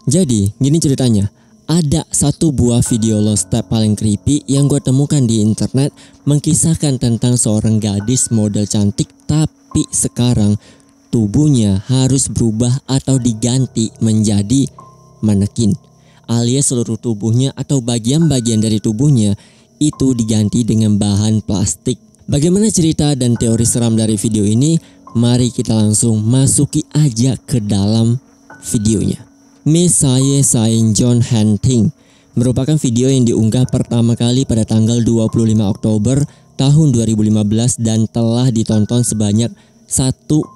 Jadi, gini ceritanya. Ada satu buah video love step paling creepy yang gue temukan di internet mengkisahkan tentang seorang gadis model cantik tapi sekarang tubuhnya harus berubah atau diganti menjadi manekin. Alias seluruh tubuhnya atau bagian-bagian dari tubuhnya itu diganti dengan bahan plastik. Bagaimana cerita dan teori seram dari video ini? Mari kita langsung masuki aja ke dalam videonya. Miss Saye Saenjeon Haunting merupakan video yang diunggah pertama kali pada tanggal 25 Oktober tahun 2015 dan telah ditonton sebanyak 1,9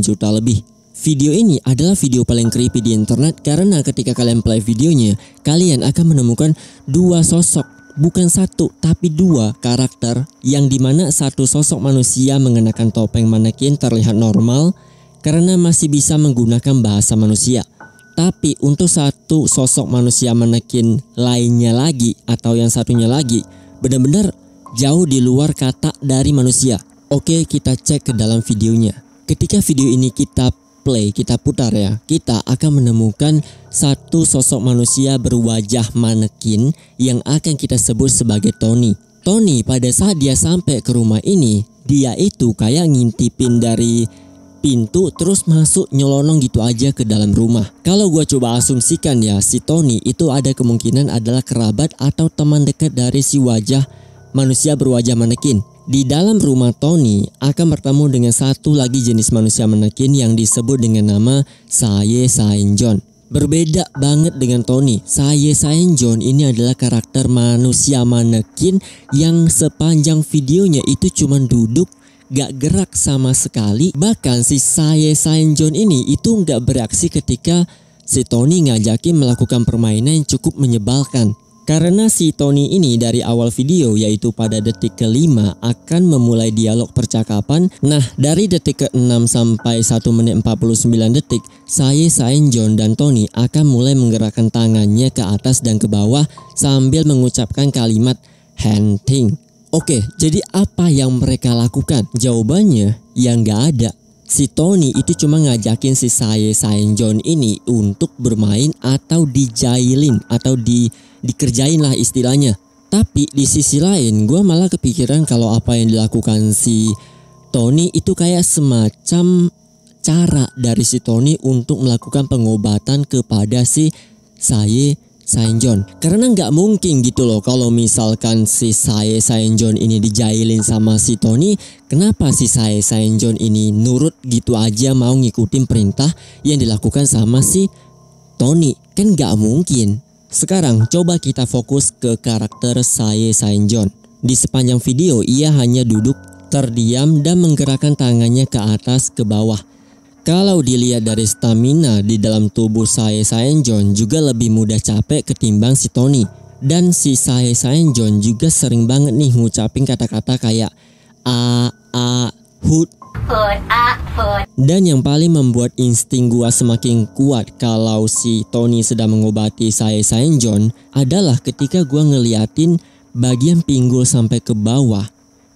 juta lebih. Video ini adalah video paling creepy di internet karena ketika kalian play videonya, kalian akan menemukan dua sosok, bukan satu tapi dua karakter, yang dimana satu sosok manusia mengenakan topeng manekin terlihat normal karena masih bisa menggunakan bahasa manusia. Tapi untuk satu sosok manusia manekin lainnya lagi atau yang satunya lagi benar-benar jauh di luar kata dari manusia. Oke, kita cek ke dalam videonya. Ketika video ini kita play, kita putar ya, kita akan menemukan satu sosok manusia berwajah manekin yang akan kita sebut sebagai Tony. Tony pada saat dia sampai ke rumah ini, dia itu kayak ngintipin dari pintu terus masuk nyelonong gitu aja ke dalam rumah. Kalau gue coba asumsikan ya, si Tony itu ada kemungkinan adalah kerabat atau teman dekat dari si wajah manusia berwajah manekin. Di dalam rumah Tony akan bertemu dengan satu lagi jenis manusia manekin yang disebut dengan nama Saye Saenjeon. Berbeda banget dengan Tony. Saye Saenjeon ini adalah karakter manusia manekin yang sepanjang videonya itu cuman duduk, gak gerak sama sekali. Bahkan si Saye Saenjeon ini itu gak bereaksi ketika si Tony ngajakin melakukan permainan yang cukup menyebalkan. Karena si Tony ini dari awal video, yaitu pada detik ke-5 akan memulai dialog percakapan. Nah, dari detik ke-6 sampai 1 menit 49 detik, Saye Saenjeon dan Tony akan mulai menggerakkan tangannya ke atas dan ke bawah sambil mengucapkan kalimat Haunting. Oke, jadi apa yang mereka lakukan? Jawabannya yang gak ada. Si Tony itu cuma ngajakin si Saye Saenjeon ini untuk bermain atau dijailin atau dikerjain lah istilahnya. Tapi di sisi lain gue malah kepikiran kalau apa yang dilakukan si Tony itu kayak semacam cara dari si Tony untuk melakukan pengobatan kepada si Saye Saenjeon. Karena nggak mungkin gitu loh kalau misalkan si Saye Saenjeon ini dijailin sama si Tony, kenapa si Saye Saenjeon ini nurut gitu aja mau ngikutin perintah yang dilakukan sama si Tony? Kan nggak mungkin. Sekarang coba kita fokus ke karakter Saye Saenjeon. Di sepanjang video ia hanya duduk terdiam dan menggerakkan tangannya ke atas ke bawah. Kalau dilihat dari stamina di dalam tubuh Saye Saenjeon juga lebih mudah capek ketimbang si Tony. Dan si Saye Saenjeon juga sering banget nih ngucapin kata-kata kayak hut. Dan yang paling membuat insting gua semakin kuat kalau si Tony sedang mengobati Saye Saenjeon adalah ketika gua ngeliatin bagian pinggul sampai ke bawah,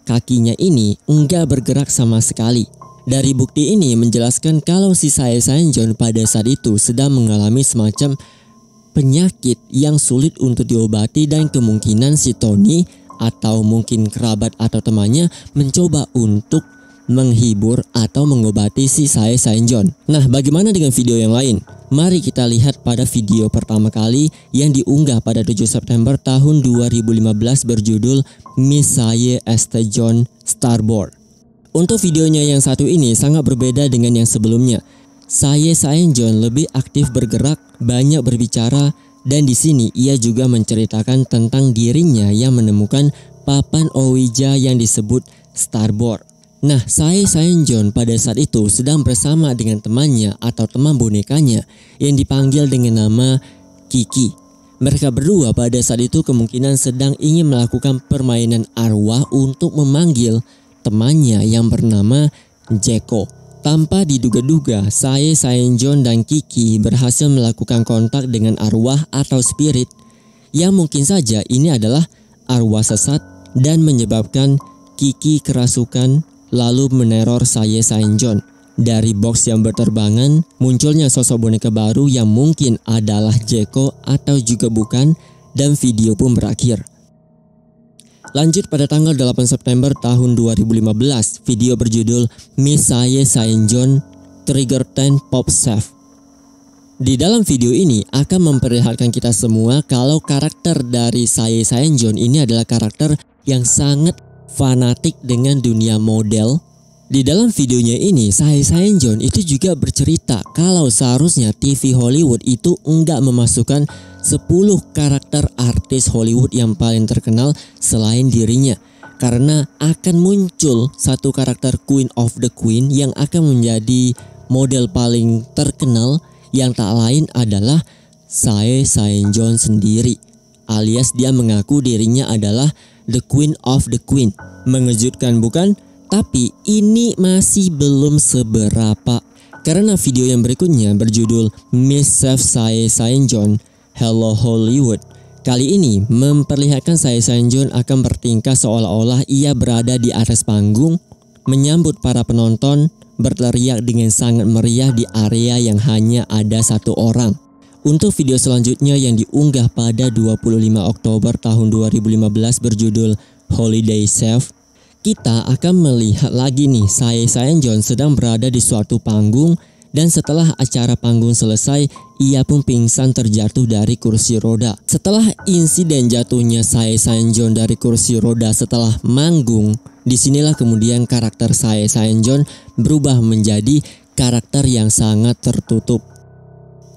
kakinya ini enggak bergerak sama sekali. Dari bukti ini menjelaskan kalau si Saye Saenjeon pada saat itu sedang mengalami semacam penyakit yang sulit untuk diobati dan kemungkinan si Tony atau mungkin kerabat atau temannya mencoba untuk menghibur atau mengobati si Saye Saenjeon. Nah, bagaimana dengan video yang lain? Mari kita lihat pada video pertama kali yang diunggah pada 7 September tahun 2015 berjudul Miss Saye Saenjeon Starboard. Untuk videonya yang satu ini sangat berbeda dengan yang sebelumnya. Saye Saenjeon lebih aktif bergerak, banyak berbicara, dan di sini ia juga menceritakan tentang dirinya yang menemukan papan Ouija yang disebut Starboard. Nah, Saye Saenjeon pada saat itu sedang bersama dengan temannya atau teman bonekanya yang dipanggil dengan nama Kiki. Mereka berdua pada saat itu kemungkinan sedang ingin melakukan permainan arwah untuk memanggil temannya yang bernama Jeko. Tanpa diduga-duga, Saye Saenjeon dan Kiki berhasil melakukan kontak dengan arwah atau spirit yang mungkin saja ini adalah arwah sesat dan menyebabkan Kiki kerasukan lalu meneror Saye Saenjeon. Dari box yang berterbangan, munculnya sosok boneka baru yang mungkin adalah Jeko atau juga bukan, dan video pun berakhir. Lanjut pada tanggal 8 September tahun 2015, video berjudul Miss Sae Saenjeon Trigger 10 Pop Chef. Di dalam video ini akan memperlihatkan kita semua kalau karakter dari Sae Saenjeon ini adalah karakter yang sangat fanatik dengan dunia model. Di dalam videonya ini, Sae Saenjeon itu juga bercerita kalau seharusnya TV Hollywood itu enggak memasukkan 10 karakter artis Hollywood yang paling terkenal selain dirinya, karena akan muncul satu karakter Queen of the Queen yang akan menjadi model paling terkenal, yang tak lain adalah Sae Saenjeon sendiri, alias dia mengaku dirinya adalah the Queen of the Queen. Mengejutkan bukan? Tapi ini masih belum seberapa, karena video yang berikutnya berjudul Miss Chef Sae Saenjeon Hello Hollywood. Kali ini memperlihatkan Sae Saenjeon akan bertingkah seolah-olah ia berada di atas panggung, menyambut para penonton, berteriak dengan sangat meriah di area yang hanya ada satu orang. Untuk video selanjutnya yang diunggah pada 25 Oktober tahun 2015 berjudul Holiday Chef, kita akan melihat lagi nih Sae Saenjeon sedang berada di suatu panggung, dan setelah acara panggung selesai, ia pun pingsan terjatuh dari kursi roda. Setelah insiden jatuhnya Sae Saenjeon dari kursi roda setelah manggung, disinilah kemudian karakter Sae Saenjeon berubah menjadi karakter yang sangat tertutup.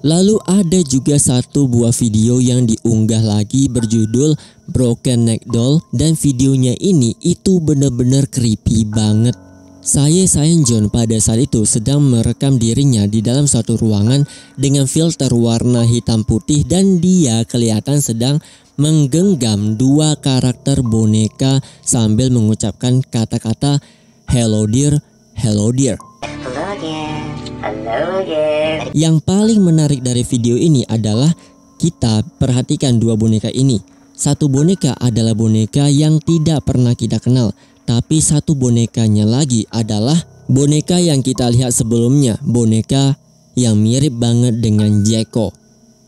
Lalu ada juga satu buah video yang diunggah lagi berjudul Broken Neck Doll, dan videonya ini itu benar-benar creepy banget. Sae Saenjeon pada saat itu sedang merekam dirinya di dalam suatu ruangan dengan filter warna hitam putih, dan dia kelihatan sedang menggenggam dua karakter boneka sambil mengucapkan kata-kata hello dear, hello dear. Hello again, hello again. Yang paling menarik dari video ini adalah kita perhatikan dua boneka ini. Satu boneka adalah boneka yang tidak pernah kita kenal, tapi satu bonekanya lagi adalah boneka yang kita lihat sebelumnya, boneka yang mirip banget dengan Jeko.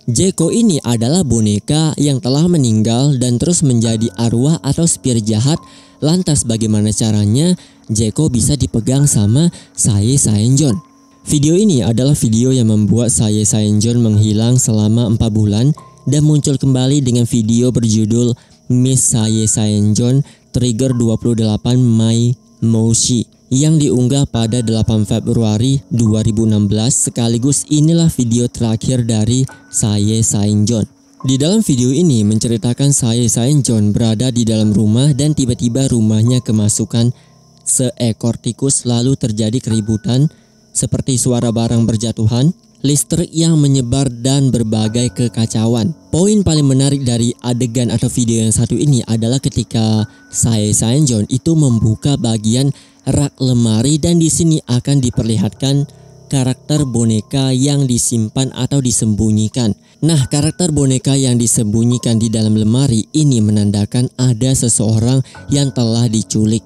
Jeko ini adalah boneka yang telah meninggal dan terus menjadi arwah atau spirit jahat. Lantas bagaimana caranya Jeko bisa dipegang sama Sae Saenjeon? Video ini adalah video yang membuat Sae Saenjeon menghilang selama 4 bulan dan muncul kembali dengan video berjudul Miss Sae Saenjeon Trigger 28 My Moshi yang diunggah pada 8 Februari 2016, sekaligus inilah video terakhir dari Sae Saenjeon. Di dalam video ini menceritakan Sae Saenjeon berada di dalam rumah dan tiba-tiba rumahnya kemasukan seekor tikus, lalu terjadi keributan seperti suara barang berjatuhan, listrik yang menyebar, dan berbagai kekacauan. Poin paling menarik dari adegan atau video yang satu ini adalah ketika Sae Saenjeon itu membuka bagian rak lemari, dan di sini akan diperlihatkan karakter boneka yang disimpan atau disembunyikan. Nah, karakter boneka yang disembunyikan di dalam lemari ini menandakan ada seseorang yang telah diculik.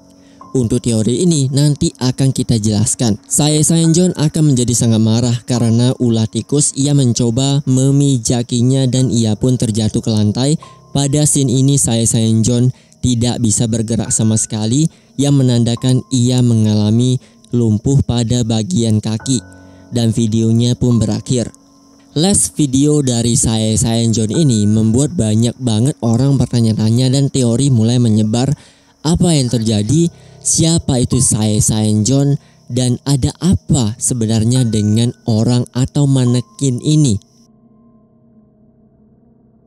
Untuk teori ini nanti akan kita jelaskan. Sae Saenjeon akan menjadi sangat marah karena ulah tikus ia mencoba memijakinya dan ia pun terjatuh ke lantai. Pada scene ini Sae Saenjeon tidak bisa bergerak sama sekali, yang menandakan ia mengalami lumpuh pada bagian kaki, dan videonya pun berakhir. Last video dari Sae Saenjeon ini membuat banyak banget orang bertanya-tanya dan teori mulai menyebar. Apa yang terjadi? Siapa itu Sae Saenjeon? Dan ada apa sebenarnya dengan orang atau manekin ini?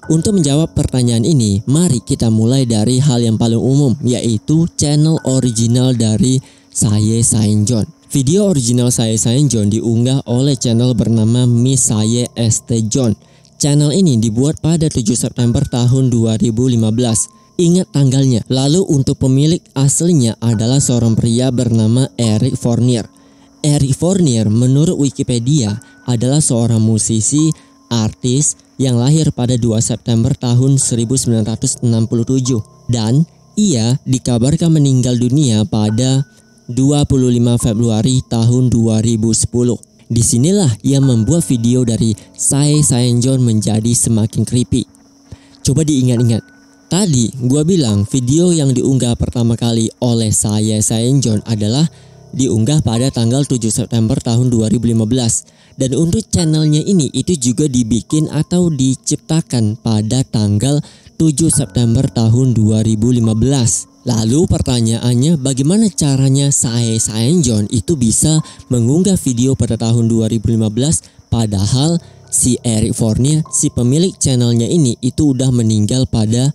Untuk menjawab pertanyaan ini, mari kita mulai dari hal yang paling umum, yaitu channel original dari Sae Saenjeon. Video original Sae Saenjeon diunggah oleh channel bernama Miss Sae Saenjeon. Channel ini dibuat pada 7 September tahun 2015. Ingat tanggalnya. Lalu untuk pemilik aslinya adalah seorang pria bernama Eric Fournier. Eric Fournier menurut Wikipedia adalah seorang musisi, artis yang lahir pada 2 September tahun 1967. Dan ia dikabarkan meninggal dunia pada 25 Februari tahun 2010. Disinilah ia membuat video dari Sae Saenjon menjadi semakin creepy. Coba diingat-ingat. Tadi gua bilang video yang diunggah pertama kali oleh Sae Saenjon adalah diunggah pada tanggal 7 September tahun 2015. Dan untuk channelnya ini itu juga dibikin atau diciptakan pada tanggal 7 September tahun 2015. Lalu pertanyaannya, bagaimana caranya Sae Saenjon itu bisa mengunggah video pada tahun 2015 padahal si Eric Fournier, si pemilik channelnya ini itu udah meninggal pada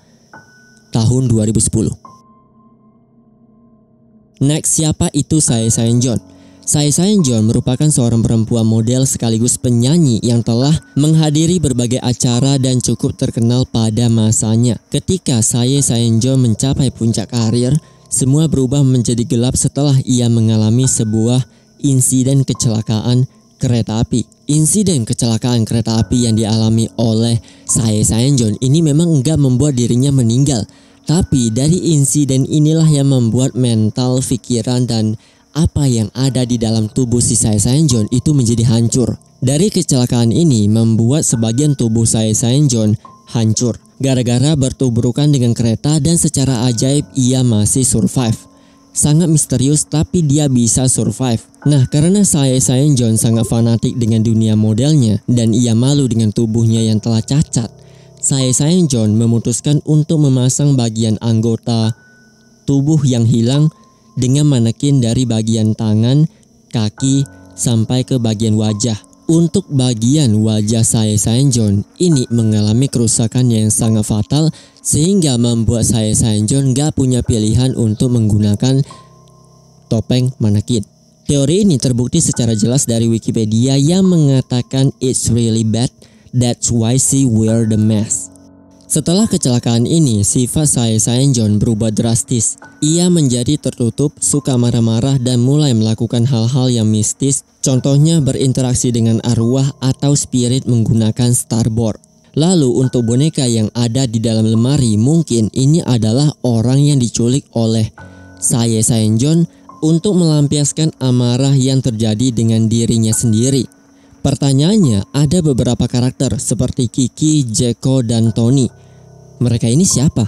tahun 2010. Next, siapa itu Sae Saenjon? Sae Saenjon merupakan seorang perempuan model sekaligus penyanyi yang telah menghadiri berbagai acara dan cukup terkenal pada masanya. Ketika Sae Saenjon mencapai puncak karir, semua berubah menjadi gelap setelah ia mengalami sebuah insiden kecelakaan kereta api. Insiden kecelakaan kereta api yang dialami oleh Sae Saenjon ini memang enggak membuat dirinya meninggal, tapi dari insiden inilah yang membuat mental, pikiran, dan apa yang ada di dalam tubuh si Sae Saenjon itu menjadi hancur. Dari kecelakaan ini membuat sebagian tubuh Sae Saenjon hancur gara-gara bertubrukan dengan kereta, dan secara ajaib ia masih survive. Sangat misterius tapi dia bisa survive. Nah, karena Sae Saenjon sangat fanatik dengan dunia modelnya dan ia malu dengan tubuhnya yang telah cacat, Sae Saenjon memutuskan untuk memasang bagian anggota tubuh yang hilang dengan manekin dari bagian tangan, kaki, sampai ke bagian wajah. Untuk bagian wajah Sae Saenjon ini mengalami kerusakan yang sangat fatal sehingga membuat Sae Saenjon gak punya pilihan untuk menggunakan topeng manekin. Teori ini terbukti secara jelas dari Wikipedia yang mengatakan it's really bad, that's why she wear the mask. Setelah kecelakaan ini, sifat Sae Saenjon berubah drastis. Ia menjadi tertutup, suka marah-marah, dan mulai melakukan hal-hal yang mistis. Contohnya berinteraksi dengan arwah atau spirit menggunakan starboard. Lalu untuk boneka yang ada di dalam lemari, mungkin ini adalah orang yang diculik oleh Sae Saenjon untuk melampiaskan amarah yang terjadi dengan dirinya sendiri. Pertanyaannya, ada beberapa karakter seperti Kiki, Jeko, dan Tony. Mereka ini siapa?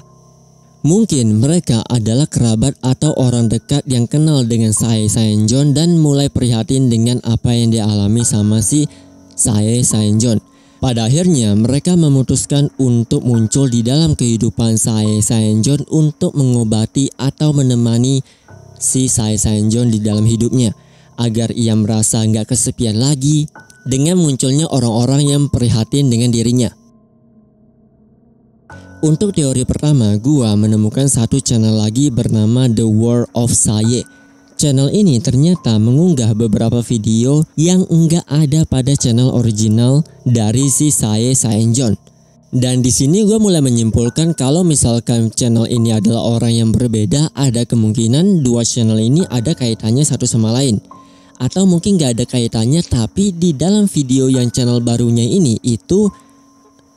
Mungkin mereka adalah kerabat atau orang dekat yang kenal dengan Sae Saenjon dan mulai prihatin dengan apa yang dialami sama si Sae Saenjon. Pada akhirnya mereka memutuskan untuk muncul di dalam kehidupan Sae Saenjon untuk mengobati atau menemani si Sae Saenjon di dalam hidupnya, agar ia merasa nggak kesepian lagi dengan munculnya orang-orang yang prihatin dengan dirinya. Untuk teori pertama, gua menemukan satu channel lagi bernama The World of Sae. Channel ini ternyata mengunggah beberapa video yang enggak ada pada channel original dari si Sae Saenjon. Dan di sini gua mulai menyimpulkan kalau misalkan channel ini adalah orang yang berbeda, ada kemungkinan dua channel ini ada kaitannya satu sama lain. Atau mungkin gak ada kaitannya, tapi di dalam video yang channel barunya ini itu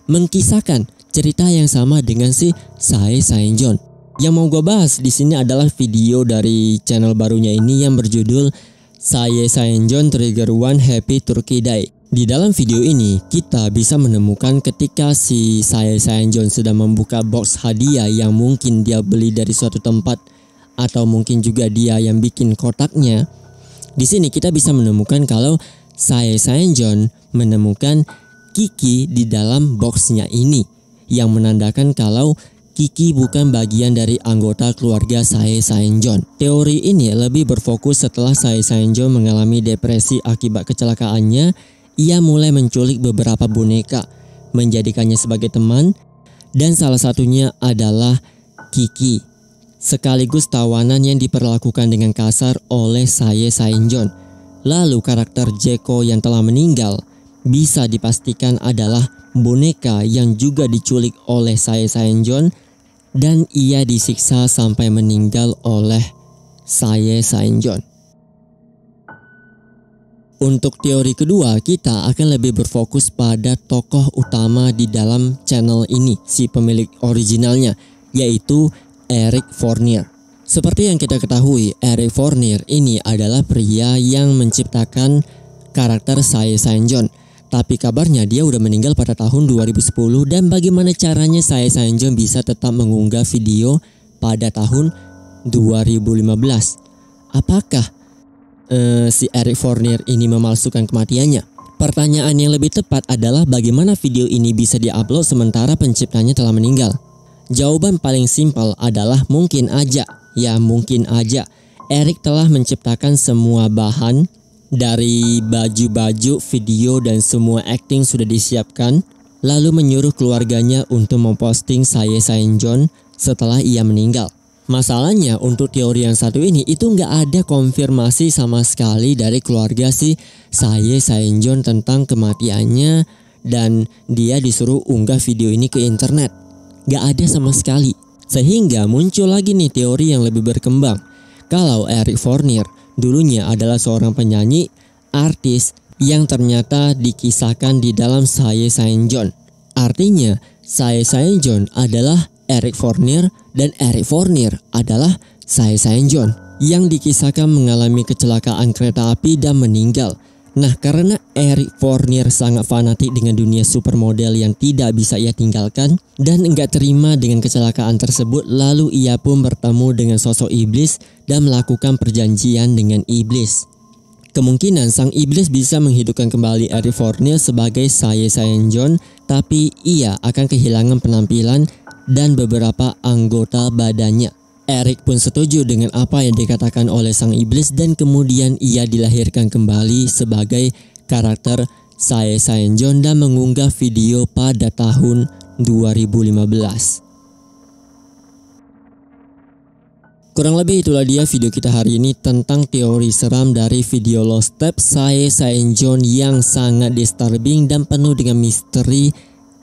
mengkisahkan cerita yang sama dengan si Sae Saenjon. Yang mau gue bahas di sini adalah video dari channel barunya ini yang berjudul Sae Saenjon Trigger One Happy Turkey Day. Di dalam video ini kita bisa menemukan ketika si Sae Saenjon sedang membuka box hadiah yang mungkin dia beli dari suatu tempat atau mungkin juga dia yang bikin kotaknya. Di sini kita bisa menemukan kalau Sae Saenjon menemukan Kiki di dalam boxnya ini, yang menandakan kalau Kiki bukan bagian dari anggota keluarga Sae Saenjon. Teori ini lebih berfokus setelah Sae Saenjon mengalami depresi akibat kecelakaannya. Ia mulai menculik beberapa boneka, menjadikannya sebagai teman, dan salah satunya adalah Kiki, sekaligus tawanan yang diperlakukan dengan kasar oleh Sae Saenjon. Lalu karakter Jeko yang telah meninggal bisa dipastikan adalah boneka yang juga diculik oleh Sae Saenjon, dan ia disiksa sampai meninggal oleh Sae Saenjon. Untuk teori kedua, kita akan lebih berfokus pada tokoh utama di dalam channel ini, si pemilik originalnya, yaitu Eric Fournier. Seperti yang kita ketahui, Eric Fournier ini adalah pria yang menciptakan karakter Sae Seonjeon. Tapi kabarnya dia udah meninggal pada tahun 2010, dan bagaimana caranya Sae Seonjeon bisa tetap mengunggah video pada tahun 2015? Apakah si Eric Fournier ini memalsukan kematiannya? Pertanyaan yang lebih tepat adalah bagaimana video ini bisa diupload sementara penciptanya telah meninggal? Jawaban paling simpel adalah mungkin aja. Ya mungkin aja Eric telah menciptakan semua bahan dari baju-baju, video dan semua acting sudah disiapkan, lalu menyuruh keluarganya untuk memposting Sae Seonjeon setelah ia meninggal. Masalahnya untuk teori yang satu ini itu nggak ada konfirmasi sama sekali dari keluarga si Sae Seonjeon tentang kematiannya, dan dia disuruh unggah video ini ke internet. Nggak ada sama sekali. Sehingga muncul lagi nih teori yang lebih berkembang. Kalau Eric Fournier dulunya adalah seorang penyanyi, artis yang ternyata dikisahkan di dalam Sae Seonjeon. Artinya Sae Seonjeon adalah Eric Fournier dan Eric Fournier adalah Sae Seonjeon yang dikisahkan mengalami kecelakaan kereta api dan meninggal. Nah, karena Eric Fournier sangat fanatik dengan dunia supermodel yang tidak bisa ia tinggalkan dan enggak terima dengan kecelakaan tersebut, lalu ia pun bertemu dengan sosok iblis dan melakukan perjanjian dengan iblis. Kemungkinan sang iblis bisa menghidupkan kembali Eric Fournier sebagai Sae Seonjeon, tapi ia akan kehilangan penampilan dan beberapa anggota badannya. Eric pun setuju dengan apa yang dikatakan oleh sang iblis dan kemudian ia dilahirkan kembali sebagai karakter Sae Seonjeon dan mengunggah video pada tahun 2015. Kurang lebih itulah dia video kita hari ini tentang teori seram dari video Lost Step Sae Seonjeon yang sangat disturbing dan penuh dengan misteri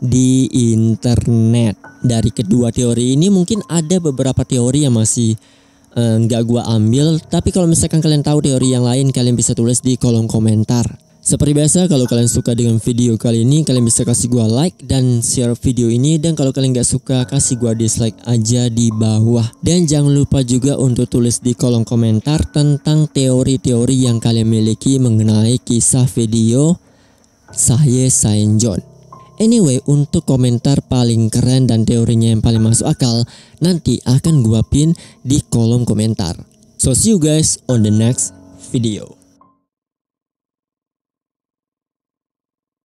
di internet. Dari kedua teori ini mungkin ada beberapa teori yang masih nggak gua ambil, tapi kalau misalkan kalian tahu teori yang lain, kalian bisa tulis di kolom komentar. Seperti biasa, kalau kalian suka dengan video kali ini, kalian bisa kasih gua like dan share video ini, dan kalau kalian nggak suka, kasih gua dislike aja di bawah. Dan jangan lupa juga untuk tulis di kolom komentar tentang teori-teori yang kalian miliki mengenai kisah video Sae Seonjeon. Anyway, untuk komentar paling keren dan teorinya yang paling masuk akal, nanti akan gua pin di kolom komentar. So see you guys on the next video.